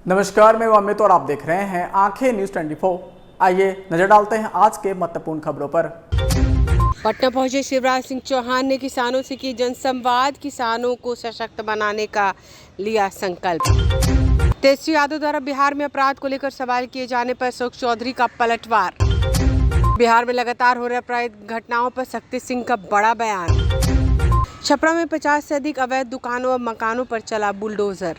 नमस्कार, मैं अमित और आप देख रहे हैं आंखें न्यूज 24। आइए नजर डालते हैं आज के महत्वपूर्ण खबरों पर। पटना पहुंचे शिवराज सिंह चौहान ने किसानों से की जनसंवाद, किसानों को सशक्त बनाने का लिया संकल्प। तेजस्वी यादव द्वारा बिहार में अपराध को लेकर सवाल किए जाने पर अशोक चौधरी का पलटवार। बिहार में लगातार हो रहे अपराधिक घटनाओं पर शक्ति सिंह का बड़ा बयान। छपरा में 50 से अधिक अवैध दुकानों और मकानों पर चला बुलडोजर।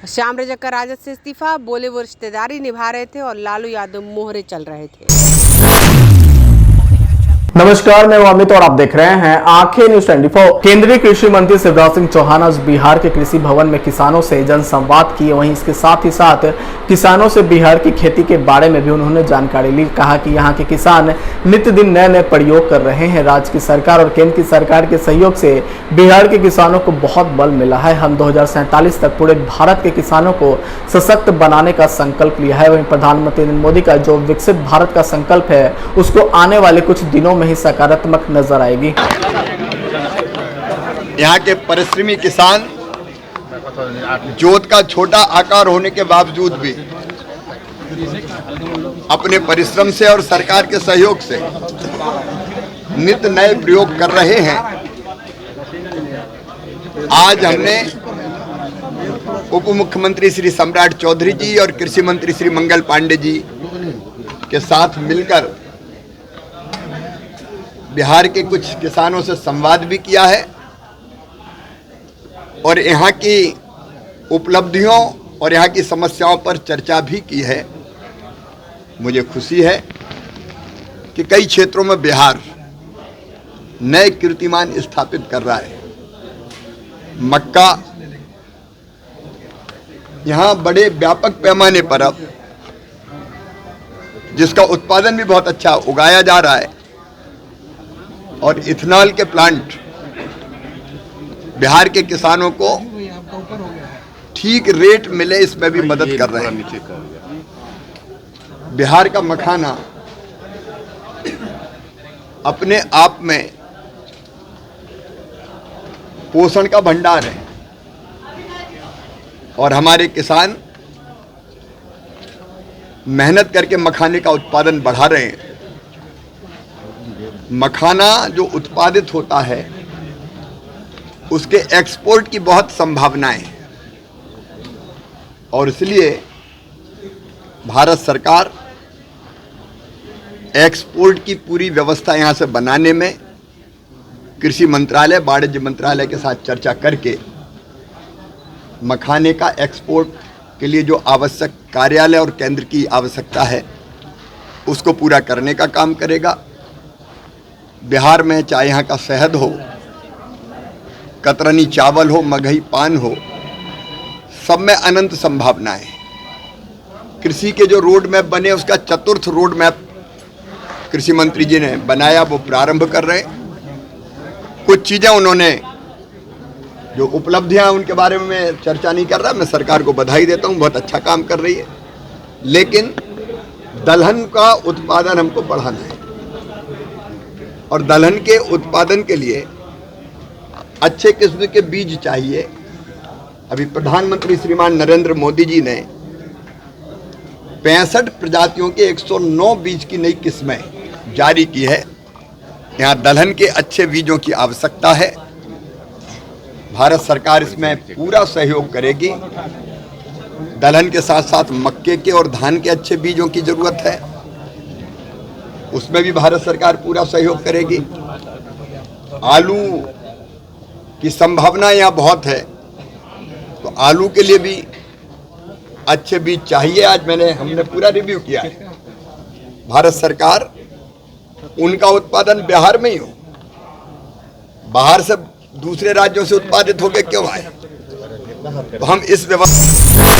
श्याम रजक का राजद से इस्तीफा, बोले वो रिश्तेदारी निभा रहे थे और लालू यादव मोहरे चल रहे थे। नमस्कार, मैं अमित और आप देख रहे हैं आंखें न्यूज 24। केंद्रीय कृषि मंत्री शिवराज सिंह चौहान आज बिहार के कृषि भवन में किसानों से जनसंवाद किए। वहीं इसके साथ ही साथ किसानों से बिहार की खेती के बारे में भी उन्होंने जानकारी ली। कहा कि यहाँ के किसान नित्य दिन नए नए प्रयोग कर रहे हैं। राज्य की सरकार और केंद्र की सरकार के सहयोग से बिहार के किसानों को बहुत बल मिला है। हम 2047 तक पूरे भारत के किसानों को सशक्त बनाने का संकल्प लिया है। वहीं प्रधानमंत्री नरेंद्र मोदी का जो विकसित भारत का संकल्प है उसको आने वाले कुछ दिनों ही सकारात्मक नजर आएगी। यहाँ के परिश्रमी किसान जोत का छोटा आकार होने के बावजूद भी अपने परिश्रम से और सरकार के सहयोग से नित्य नए प्रयोग कर रहे हैं। आज हमने उप मुख्यमंत्री श्री सम्राट चौधरी जी और कृषि मंत्री श्री मंगल पांडे जी के साथ मिलकर बिहार के कुछ किसानों से संवाद भी किया है और यहाँ की उपलब्धियों और यहाँ की समस्याओं पर चर्चा भी की है। मुझे खुशी है कि कई क्षेत्रों में बिहार नए कीर्तिमान स्थापित कर रहा है। मक्का यहाँ बड़े व्यापक पैमाने पर अब जिसका उत्पादन भी बहुत अच्छा उगाया जा रहा है और इथेनॉल के प्लांट बिहार के किसानों को ठीक रेट मिले इसमें भी मदद कर रहे हैं। बिहार का मखाना अपने आप में पोषण का भंडार है और हमारे किसान मेहनत करके मखाने का उत्पादन बढ़ा रहे हैं। मखाना जो उत्पादित होता है उसके एक्सपोर्ट की बहुत संभावनाएं हैं और इसलिए भारत सरकार एक्सपोर्ट की पूरी व्यवस्था यहां से बनाने में कृषि मंत्रालय, वाणिज्य मंत्रालय के साथ चर्चा करके मखाने का एक्सपोर्ट के लिए जो आवश्यक कार्यालय और केंद्र की आवश्यकता है उसको पूरा करने का काम करेगा। बिहार में चाहे यहाँ का शहद हो, कतरनी चावल हो, मगही पान हो, सब में अनंत संभावनाएं। कृषि के जो रोड मैप बने उसका चतुर्थ रोड मैप कृषि मंत्री जी ने बनाया, वो प्रारंभ कर रहे हैं। कुछ चीज़ें उन्होंने जो उपलब्धियां उनके बारे में चर्चा नहीं कर रहा, मैं सरकार को बधाई देता हूं, बहुत अच्छा काम कर रही है। लेकिन दलहन का उत्पादन हमको बढ़ाना है और दलहन के उत्पादन के लिए अच्छे किस्म के बीज चाहिए। अभी प्रधानमंत्री श्रीमान नरेंद्र मोदी जी ने 65 प्रजातियों के 109 बीज की नई किस्में जारी की है। यहाँ दलहन के अच्छे बीजों की आवश्यकता है। भारत सरकार इसमें पूरा सहयोग करेगी। दलहन के साथ साथ मक्के के और धान के अच्छे बीजों की जरूरत है, उसमें भी भारत सरकार पूरा सहयोग करेगी। आलू की संभावना यहाँ बहुत है, तो आलू के लिए भी अच्छे बीज चाहिए। आज हमने पूरा रिव्यू किया है। भारत सरकार उनका उत्पादन बिहार में ही हो, बाहर से दूसरे राज्यों से उत्पादित होकर क्यों आए? तो हम इस व्यवस्था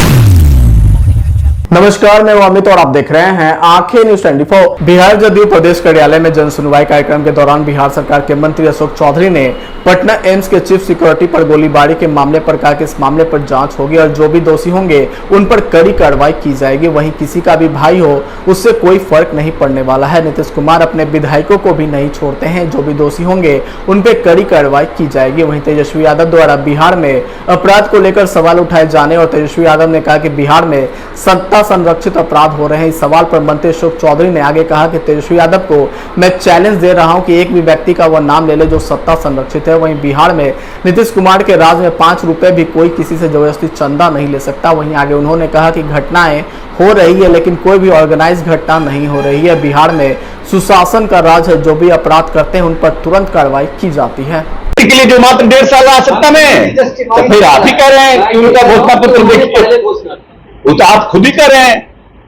नमस्कार, मैं हूं अमित और आप देख रहे हैं आंखें न्यूज 24। बिहार जदयू प्रदेश कार्यालय में जन सुनवाई कार्यक्रम के दौरान बिहार सरकार के मंत्री अशोक चौधरी ने पटना एम्स के चीफ सिक्योरिटी पर गोलीबारी के मामले पर कहा कि इस मामले पर जांच होगी और जो भी दोषी होंगे उन पर कड़ी कार्रवाई की जाएगी। वहीं किसी का भी भाई हो उससे कोई फर्क नहीं पड़ने वाला है। नीतीश कुमार अपने विधायकों को भी नहीं छोड़ते हैं, जो भी दोषी होंगे उन पर कड़ी कार्रवाई की जाएगी। वहीं तेजस्वी यादव द्वारा बिहार में अपराध को लेकर सवाल उठाए जाने और तेजस्वी यादव ने कहा कि बिहार में सत्ता संरक्षित अपराध हो रहे हैं। इस सवाल पर मंत्री अशोक चौधरी ने आगे कहा कि तेजस्वी यादव को मैं चैलेंज दे रहा हूं कि एक भी व्यक्ति का वह नाम ले ले जो सत्ता संरक्षित है। वहीं बिहार में नीतीश कुमार के राज में 5 रुपए भी कोई किसी से जबरदस्ती चंदा नहीं ले सकता। वहीं आगे उन्होंने कहा कि घटनाएं हो रही है लेकिन कोई भी ऑर्गेनाइज घटना नहीं हो रही है। बिहार में सुशासन का राज है, जो भी अपराध करते हैं उन पर तुरंत कार्रवाई की जाती है। के लिए जो मात्र 1.5 साल रहा सत्ता में, तो फिर आप ही कह रहे हैं कि उनका घोषणा पत्र देखिए, वो तो आप खुद ही कर रहे हैं।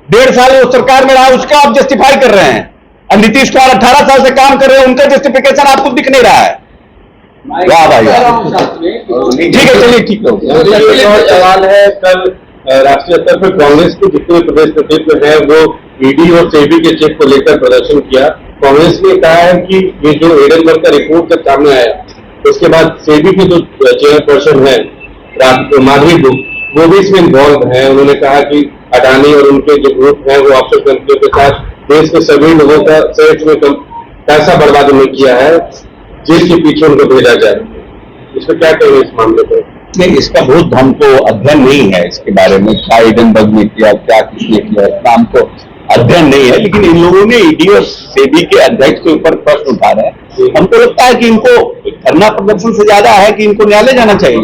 1.5 साल वो सरकार में रहा, उसका आप जस्टिफाई कर रहे हैं। और नीतीश कुमार 18 साल से काम कर रहे हैं, उनका जस्टिफिकेशन आपको दिख नहीं रहा है। वाह भाई, ठीक है, चलिए ठीक है। सवाल है, कल राष्ट्रीय स्तर पर कांग्रेस के जितने प्रदेश नेतृत्व है वो ईडी और सेबी के चेक को लेकर प्रदर्शन किया। कांग्रेस ने कहा है कि ये जो एडनबर्ग का रिपोर्ट जब सामने आया उसके बाद सेबी के जो चेयरपर्सन है माधवी बुक, वो भी इसमें इन्वॉल्व है। उन्होंने कहा कि अडानी और उनके जो ग्रुप है वो ऑफशोर कंपनियों के साथ देश के सभी लोगों का सेक्स में पैसा बर्बाद उन्होंने किया है, जेल के पीछे उनको भेजा जाए। इसमें क्या कहेंगे इस मामले पर? नहीं, इसका बहुत हमको अध्ययन नहीं है इसके बारे में, क्या एडनबर्ग ने किया, क्या किसने किया, इसका हमको अध्ययन नहीं है। लेकिन इन लोगों ने ईडी और सेबी के अध्यक्ष के ऊपर प्रश्न उठा रहे हैं। हमको लगता है कि इनको धरना प्रदर्शन से ज्यादा है कि इनको न्यायालय जाना चाहिए।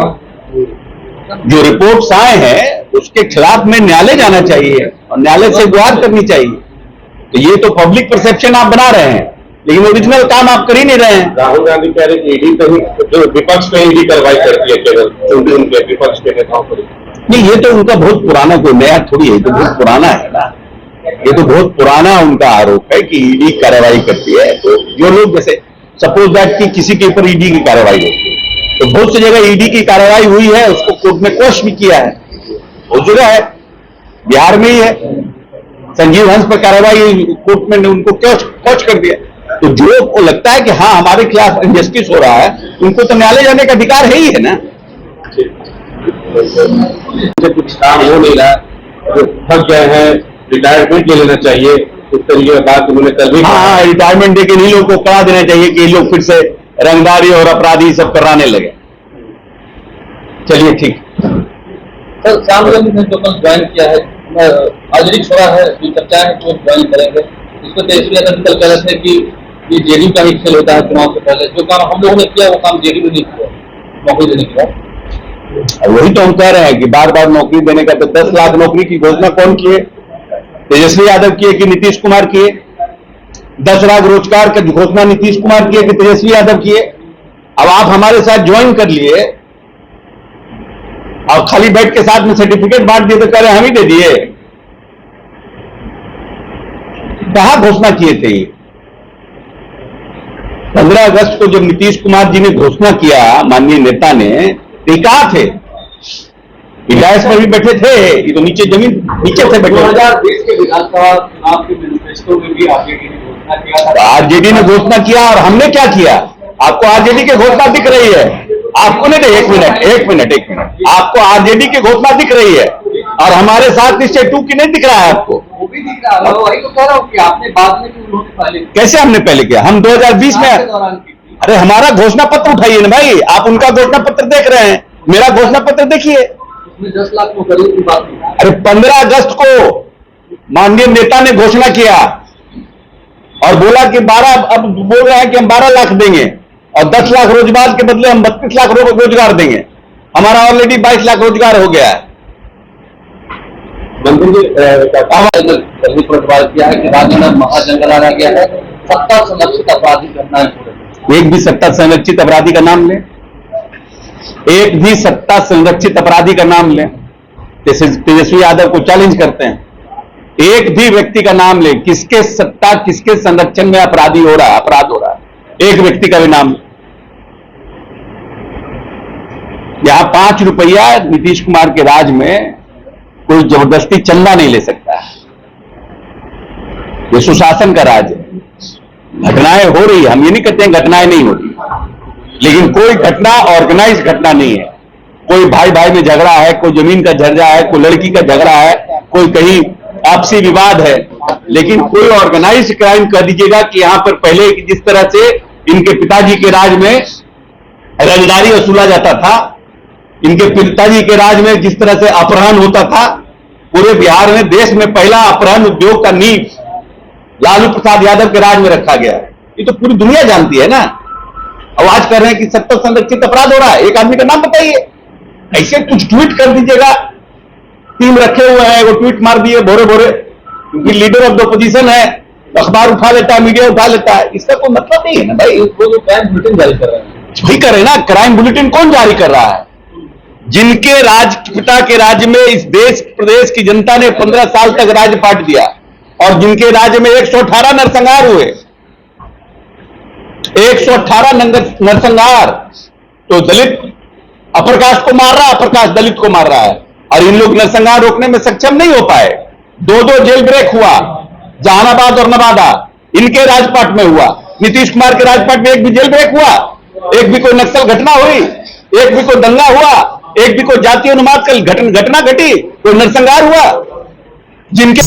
जो रिपोर्ट्स आए हैं उसके खिलाफ में न्यायालय जाना चाहिए और न्यायालय से गुहार करनी चाहिए। तो ये तो पब्लिक परसेप्शन आप बना रहे हैं, लेकिन ओरिजिनल काम आप कर ही नहीं रहे हैं। राहुल गांधी कह रहे हैं ईडी कहीं जो विपक्ष पे ईडी कार्रवाई करती है, केवल उनके विपक्ष के नेताओं पर। नहीं, ये तो उनका बहुत पुराना, कोई नया थोड़ी है, तो बहुत पुराना है ना। ये तो बहुत पुराना उनका आरोप है कि ईडी कार्रवाई करती है। तो जो लोग जैसे सपोज दैट कि किसी के ऊपर ईडी की कार्रवाई होती है, तो बहुत सी जगह ईडी की कार्रवाई हुई है, उसको कोर्ट में क्वेश्चन भी किया है, बहुत जगह है, बिहार में ही है। संजीव हंस पर कार्रवाई कोर्ट में उनको क्वेश्चन कर दिया। तो जो को लगता है कि हाँ हमारे खिलाफ इनजस्टिस हो रहा है, उनको तो न्यायालय जाने का अधिकार है ही है ना। कुछ काम हो नहीं रहा, जो थक गए हैं, रिटायरमेंट ले लेना चाहिए, इस तरीके की बात उन्होंने कल भी। हाँ, रिटायरमेंट देके इन लोगों को करा देना चाहिए कि ये लोग फिर से रंगदारी और अपराधी सब कराने लगे। चलिए ठीक। सर, शाम ने जो कल ज्वाइन किया है, हाजिरी छोड़ा है, चर्चा है कि वो ज्वाइन करेंगे। इसको तेजस्वी यादव कल कह रहे थे कि ये जेडीयू का ही खेल होता है चुनाव से पहले। जो काम हम लोगों ने किया वो काम जेडीयू ने नहीं किया, नौकरी देने के बाद। वही तो हम कह रहे हैं कि बार बार नौकरी देने का, तो 10 लाख नौकरी की घोषणा कौन किए? तेजस्वी यादव किए कि नीतीश कुमार किए? 10 लाख रोजगार की घोषणा नीतीश कुमार किए कि तेजस्वी यादव किए? अब आप हमारे साथ ज्वाइन कर लिए और खाली बेड के साथ में सर्टिफिकेट बांट दिए तो कह रहे हम ही दे दिए। कहां घोषणा किए थे ये? 15 अगस्त को जब नीतीश कुमार जी ने घोषणा किया, माननीय नेता ने, तो कहा थे? विकास में भी बैठे थे, ये तो नीचे जमीन नीचे से बैठे। 2020 के विधानसभा चुनाव के मैनिफेस्टो में भी आरजेडी ने घोषणा किया था। आरजेडी ने घोषणा किया और हमने क्या किया? आपको आरजेडी की घोषणा दिख रही है? आपको नहीं, एक मिनट, आपको आरजेडी की घोषणा दिख रही है और हमारे साथ निश्चय 2 की नहीं दिख रहा है आपको? वो भी दिख रहा है, वही तो कह रहा हूँ कि आपने बाद में कि उन्होंने पहले। कैसे हमने पहले किया? हम 2020 में। अरे हमारा घोषणा पत्र उठाइए ना भाई, आप उनका घोषणा पत्र देख रहे हैं, मेरा घोषणा पत्र देखिए। उसमें 10 लाख को करीब की बात नहीं। अरे 15 अगस्त को माननीय नेता ने घोषणा किया और बोला कि 12, अब बोल रहे हैं कि हम 12 लाख देंगे और 10 लाख रोजगार के बदले हम 32 लाख रोजगार देंगे। हमारा ऑलरेडी 22 लाख रोजगार हो गया है। मंत्री जी प्रतिवाद किया है कि राज्य में महाजंगल आ गया है, सत्ता संरक्षित अपराधी घटनाएं हो रही है। एक भी सत्ता संरक्षित अपराधी का नाम ले, एक भी सत्ता संरक्षित अपराधी का नाम ले। तेजस्वी यादव को चैलेंज करते हैं, एक भी व्यक्ति का नाम ले, किसके सत्ता किसके संरक्षण में अपराध हो रहा है, एक व्यक्ति का भी नाम। यहां 5 रुपया नीतीश कुमार के राज में कोई जबरदस्ती चंदा नहीं ले सकता है। ये सुशासन का राज है। घटनाएं हो रही है, हम ये नहीं कहते हैं घटनाएं नहीं हो रही, लेकिन कोई घटना ऑर्गेनाइज घटना नहीं है। कोई भाई भाई में झगड़ा है, कोई जमीन का झगड़ा है, कोई लड़की का झगड़ा है, कोई कहीं आपसी विवाद है, लेकिन कोई ऑर्गेनाइज क्राइम कह दीजिएगा कि यहां पर पहले जिस तरह से इनके पिताजी के राज में रंगदारी वसूला जाता था, इनके पिताजी के राज में जिस तरह से अपहरण होता था, पूरे बिहार में देश में पहला अपहरण उद्योग का नींव लालू प्रसाद यादव के राज में रखा गया है। ये तो पूरी दुनिया जानती है ना। अब आज कह रहे हैं कि 70 संरक्षित अपराध हो रहा है। एक आदमी का नाम बताइए। ऐसे कुछ ट्वीट कर दीजिएगा, टीम रखे हुए हैं, वो ट्वीट मार दिए भोरे भोरे, क्योंकि लीडर ऑफ द ऑपोजिशन है, अखबार उठा लेता है, मीडिया उठा लेता है। इसका कोई मतलब नहीं है ना भाई। वो जो क्राइम बुलेटिन जारी कर रहे हैं, वही करे ना। क्राइम बुलेटिन कौन जारी कर रहा है? जिनके पिता के राज्य में इस देश प्रदेश की जनता ने 15 साल तक राज्य पाट दिया, और जिनके राज्य में 118 नरसंहार हुए, 118 नरसंहार। तो दलित अपर कास्ट को मार रहा है, अपर कास्ट दलित को मार रहा है, और इन लोग नरसंहार रोकने में सक्षम नहीं हो पाए। 2 जेल ब्रेक हुआ, जहानाबाद और नवादा इनके राजपाट में हुआ। नीतीश कुमार के राजपाट में एक भी जेल ब्रेक हुआ, एक भी कोई नक्सल घटना हुई, एक भी कोई दंगा हुआ, एक भी कोई जातीय उन्माद का घटना घटी, कोई नरसंहार हुआ? जिनके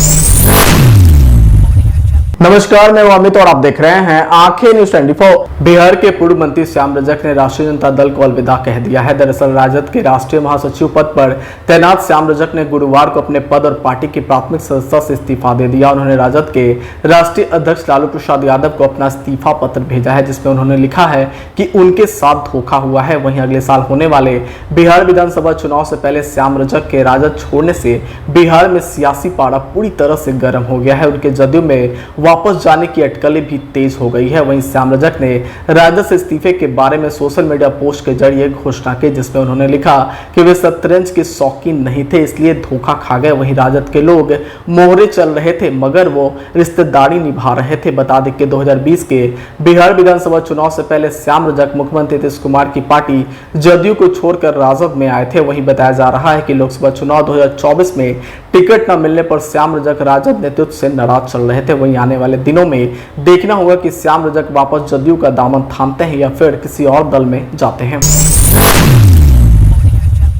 नमस्कार, मैं अमित और आप देख रहे हैं आंखें न्यूज 24। बिहार के पूर्व मंत्री श्याम रजक ने राष्ट्रीय जनता दल को अलविदा कह दिया है। दरअसल राजद के राष्ट्रीय महासचिव पद पर तैनात श्याम रजक ने गुरुवार को अपने पद और पार्टी की प्राथमिक सदस्यता से इस्तीफा दे दिया। उन्होंने राजद के राष्ट्रीय अध्यक्ष लालू प्रसाद यादव को अपना इस्तीफा पत्र भेजा है, जिसमें उन्होंने लिखा है कि उनके साथ धोखा हुआ है। वहीं अगले साल होने वाले बिहार विधानसभा चुनाव से पहले श्याम रजक के राजद छोड़ने से बिहार में सियासी पारा पूरी तरह से गर्म हो गया है। उनके जदयू में वापस जाने की अटकलें भी तेज हो गई है। वहीं श्याम रजक ने राजद से इस्तीफे के बारे में सोशल मीडिया पोस्ट के जरिए घोषणा की, जिसमें उन्होंने लिखा कि वे शतरंज के शौकीन नहीं थे, इसलिए धोखा खा गए। वहीं राजद के लोग मोहरे चल रहे थे, मगर वो रिश्तेदारी निभा रहे थे। बता दें कि 2020 के बिहार विधानसभा चुनाव से पहले श्याम रजक मुख्यमंत्री नीतीश कुमार की पार्टी जदयू को छोड़कर राजद में आए थे। वहीं बताया जा रहा है कि लोकसभा चुनाव 2024 में टिकट न मिलने पर श्याम रजक राजद नेतृत्व से नाराज चल रहे थे। वहीं आने वाले दिनों में देखना होगा कि श्याम रजक वापस जदयू का दामन थामते हैं या फिर किसी और दल में जाते हैं।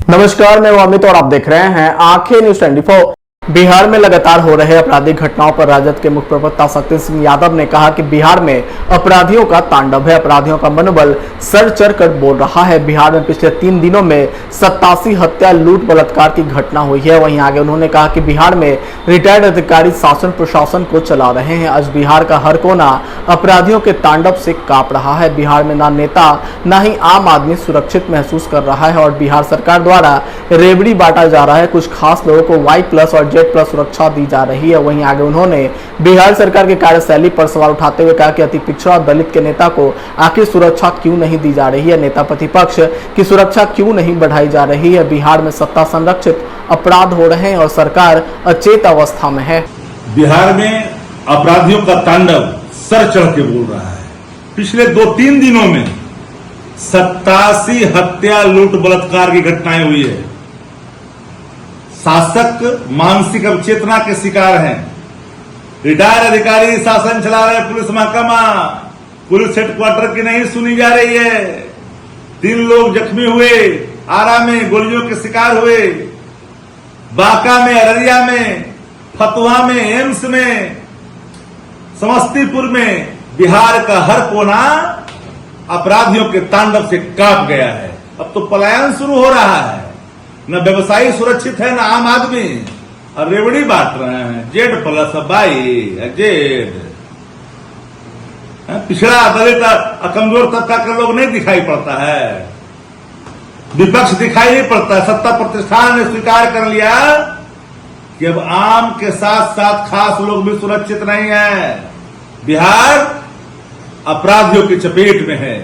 नमस्कार, मैं अमित और आप देख रहे हैं आंखें न्यूज 24। बिहार में लगातार हो रहे आपराधिक घटनाओं पर राजद के मुख्य प्रवक्ता शक्ति सिंह यादव ने कहा कि बिहार में अपराधियों का तांडव है, अपराधियों का मनोबल सर चढ़ कर बोल रहा है। बिहार में पिछले 3 दिनों में 87 हत्या, लूट, बलात्कार की घटना हुई है। वहीं आगे उन्होंने कहा कि बिहार में रिटायर्ड अधिकारी शासन प्रशासन को चला रहे हैं। आज बिहार का हर कोना अपराधियों के तांडव से कांप रहा है। बिहार में ना नेता ना ही आम आदमी सुरक्षित महसूस कर रहा है और बिहार सरकार द्वारा रेवड़ी बांटा जा रहा है। कुछ खास लोगों को Y+ और Z+ सुरक्षा दी जा रही है। वहीं आगे उन्होंने बिहार सरकार की कार्यशैली पर सवाल उठाते हुए कहा कि अति पिछड़ा दलित के नेता को आखिर सुरक्षा क्यों नहीं दी जा रही है, नेता प्रतिपक्ष की सुरक्षा क्यों नहीं बढ़ाई जा रही है। बिहार में सत्ता संरक्षित अपराध हो रहे हैं और सरकार अचेत अवस्था में है। बिहार में अपराधियों का तांडव सर चढ़ के बोल रहा है। पिछले 2-3 दिनों में 87 हत्या, लूट, बलात्कार की घटनाएं हुई है। शासक मानसिक अवचेतना के शिकार हैं। रिटायर्ड अधिकारी शासन चला रहे, पुलिस महकमा, पुलिस हेडक्वार्टर की नहीं सुनी जा रही है। 3 लोग जख्मी हुए, आरा में गोलियों के शिकार हुए, बांका में, अररिया में, फतुहा में, एम्स में, समस्तीपुर में। बिहार का हर कोना अपराधियों के तांडव से कांप गया है। अब तो पलायन शुरू हो रहा है। न व्यवसायी सुरक्षित है, न आम आदमी, और रेवड़ी बांट रहे हैं। Z+Y, पिछड़ा दलित कमजोर तबका के लोग नहीं दिखाई पड़ता है, विपक्ष दिखाई नहीं पड़ता है। सत्ता प्रतिष्ठान ने स्वीकार कर लिया कि अब आम के साथ साथ खास लोग भी सुरक्षित नहीं है। बिहार अपराधियों की चपेट में है।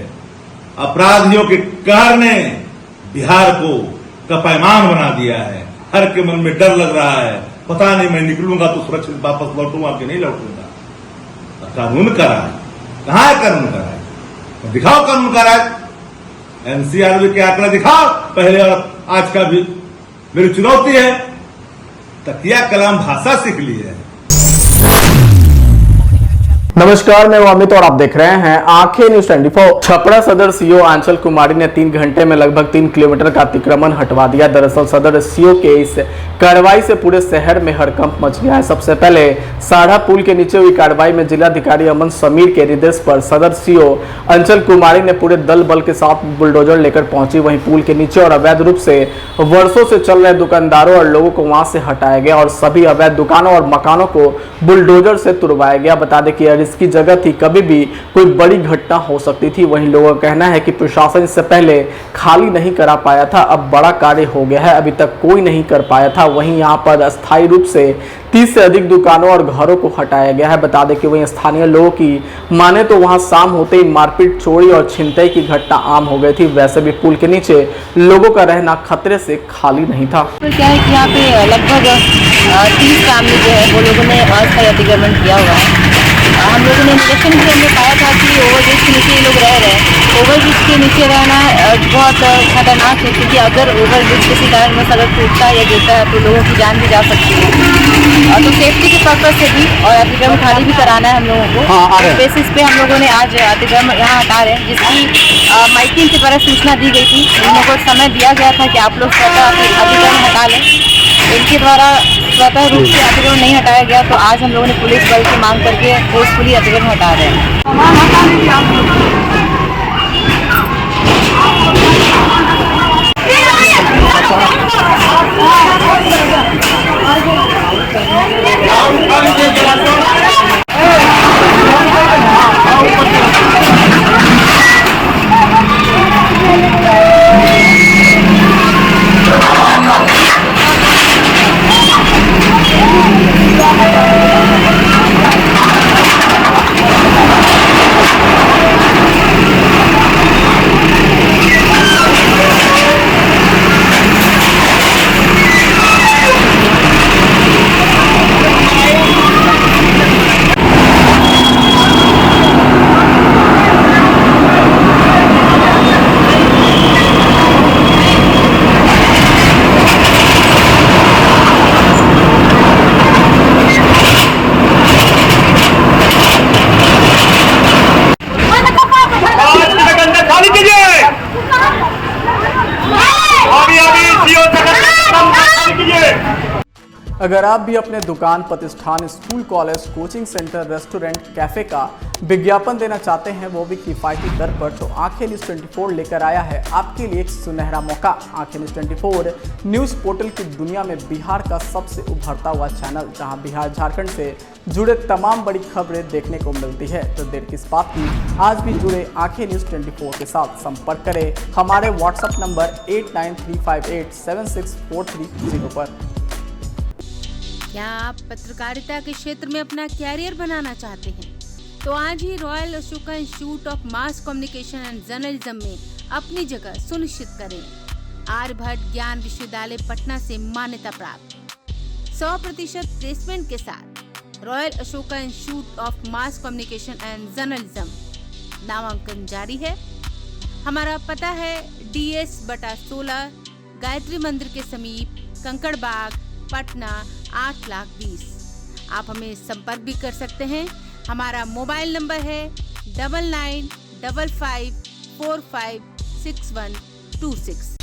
अपराधियों के कहर ने बिहार को पैमान बना दिया है। हर के मन में डर लग रहा है, पता नहीं मैं निकलूंगा तो सुरक्षित वापस लौटूंगा कि नहीं लौटूंगा। कानून का राज कहां है? कानून का राज दिखाओ, कानून का राज। एनसीआरबी के आंकड़े दिखाओ पहले और आज का भी। मेरी चुनौती है तकिया कलम भाषा सीख लिए। नमस्कार, मैं अमित और आप देख रहे हैं आंखें न्यूज 24। छपरा सदर सीओ आंचल कुमारी ने 3 घंटे में लगभग 3 किलोमीटर का अतिक्रमण हटवा दिया। दरअसल सदर सीओ के इस कार्रवाई से पूरे शहर में हड़कंप मच गया है। सबसे पहले साढ़ा पुल के नीचे हुई कार्रवाई में जिलाधिकारी अमन समीर के निर्देश पर सदर सीओ अंचल कुमारी ने पूरे दल बल के साथ बुलडोजर लेकर पहुंची। वहीं पुल के नीचे और अवैध रूप से वर्षों से चल रहे दुकानदारों और लोगों को वहां से हटाया गया और सभी अवैध दुकानों और मकानों को बुलडोजर से तुड़वाया गया। बता दें कि इसकी जगह थी, कभी भी कोई बड़ी घटना हो सकती थी। वहीं लोगों का कहना है कि प्रशासन इससे पहले खाली नहीं करा पाया था, अब बड़ा कार्य हो गया है, अभी तक कोई नहीं कर पाया था। वहीं यहां पर अस्थायी रूप से 30 से अधिक दुकानों और घरों को हटाया गया है। बता दें कि वहीं स्थानीय लोगों की माने तो वहां शाम होते ही मारपीट, चोरी और छिनतई की घटना आम हो गई थी। वैसे भी पुल के नीचे लोगों का रहना खतरे से खाली नहीं था। तो क्या है कि यहाँ पे लगभग 30 फैमिली जो है वो लोगों ने अस्थायी अतिक्रमण किया हुआ है। हम लोगों ने निरीक्षण किया, हमने पाया था कि ओवरब्रिज के नीचे ये लोग रह रहे हैं। ओवरब्रिज के नीचे रहना बहुत खतरनाक है, क्योंकि अगर ओवरब्रिज किसी कारणवश अगर टूटता है या गिरता है तो लोगों की जान भी जा सकती है। तो सेफ्टी के पर्पज से भी और अतिक्रमण खाली भी कराना है हम लोगों को। इस बेसिस पे हम लोगों ने आज अतिक्रमण यहाँ हटा रहे हैं, जिसकी माइकिंग के द्वारा सूचना दी गई थी। इन लोगों को समय दिया गया था कि आप लोग स्वतः अतिक्रमण हटा लें। इनके द्वारा स्वतः रूप से अतिक्रमण नहीं हटाया गया, तो आज हम लोगों ने पुलिस बल की मांग करके फोर्सफुली अतिक्रमण हटा रहे हैं। अगर आप भी अपने दुकान, प्रतिष्ठान, school, college, coaching centre, restaurant, cafe का विज्ञापन देना चाहते हैं, वो भी किफायती दर पर, तो आंखें न्यूज 24 लेकर आया है आपके लिए एक सुनहरा मौका। आंखें न्यूज 24 न्यूज पोर्टल की दुनिया में बिहार का सबसे उभरता हुआ चैनल, जहां बिहार झारखंड से जुड़े तमाम बड़ी खबरें देखने को मिलती है। तो देर किस बात की, आज भी जुड़े आंखें न्यूज 24 के साथ। संपर्क करें हमारे व्हाट्सएप नंबर 8935876430 पर। क्या आप पत्रकारिता के क्षेत्र में अपना कैरियर बनाना चाहते हैं? तो आज ही Royal Ashoka Institute of Mass Communication and Journalism में अपनी जगह सुनिश्चित करें। आर्यभट्ट ज्ञान विश्वविद्यालय पटना से मान्यता प्राप्त 100% प्लेसमेंट के साथ royal Ashoka Institute of Mass Communication and journalism नामांकन जारी है। हमारा पता है DS/16 गायत्री मंदिर के समीप, कंकड़ बाग, पटना 8,20,000। आप हमें संपर्क भी कर सकते हैं। हमारा मोबाइल नंबर है 9955456126।